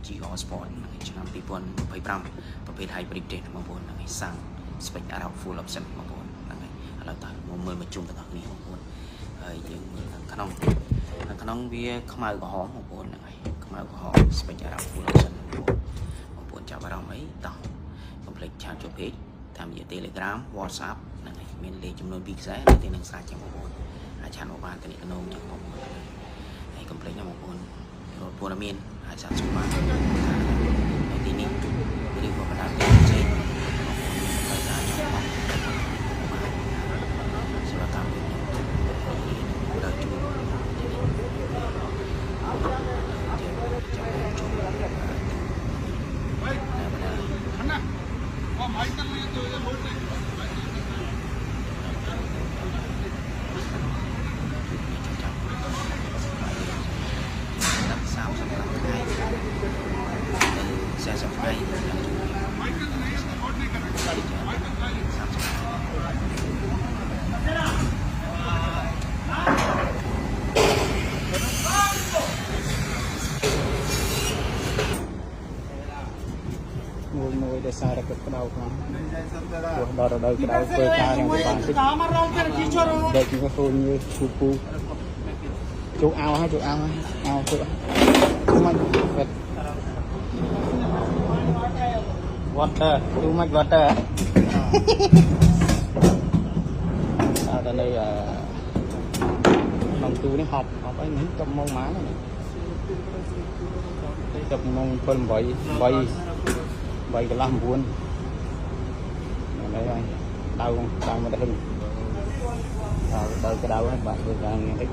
GR Sport ឆ្នាំ2025ប្រភេទ Hybrid ទេបងប្អូនហ្នឹងហើយសាំង Spec Arrow Full Option បងប្អូនហ្នឹងហើយឥឡូវតើមកមើលមកជុំទាំងអស់គ្នាបងប្អូនហើយយើងមើលខាងក្នុងវាខ្មៅក្រហមបងប្អូនហ្នឹងហើយខ្មៅក្រហម Spec Arrow Full Option បងប្អូនចាប់អារម្មណ៍អីតោះកុំភ្លេចឆាតចូល page តាមរយៈ Telegram WhatsApp ហ្នឹងហើយមានលេខចំនួន2ខ្សែនៅទីនឹងស្រេចចឹងបងប្អូនអាចឆាតមកបានទៅក្នុងចឹងបងប្អូនហើយកុំភ្លេចណាបងប្អូនរត់ព័ត៌មានអាចសាកសួរបាននៅទីនេះឬក៏បណ្ដាញផ្សេងបងប្អូនត្រូវការចង់មកសម្រាប់តាមវិញដល់ជួបមួយដែលសារកក្តៅផងព្រោះដល់រដូវក្តៅធ្វើការនឹងបានតិចដែលគេឃើញពូពូជោគអោហើយជោគអោអោទៅមិនវត្ត water too much water ដល់នៅក្នុងទូនេះហប់អីនេះទៅម៉ោងម៉ាននេះទៅម៉ោង7 8 កន្លះ 9 này rồi đauមកដល់ហឹងដល់ក្តៅហើយបាទធ្វើការងារតិច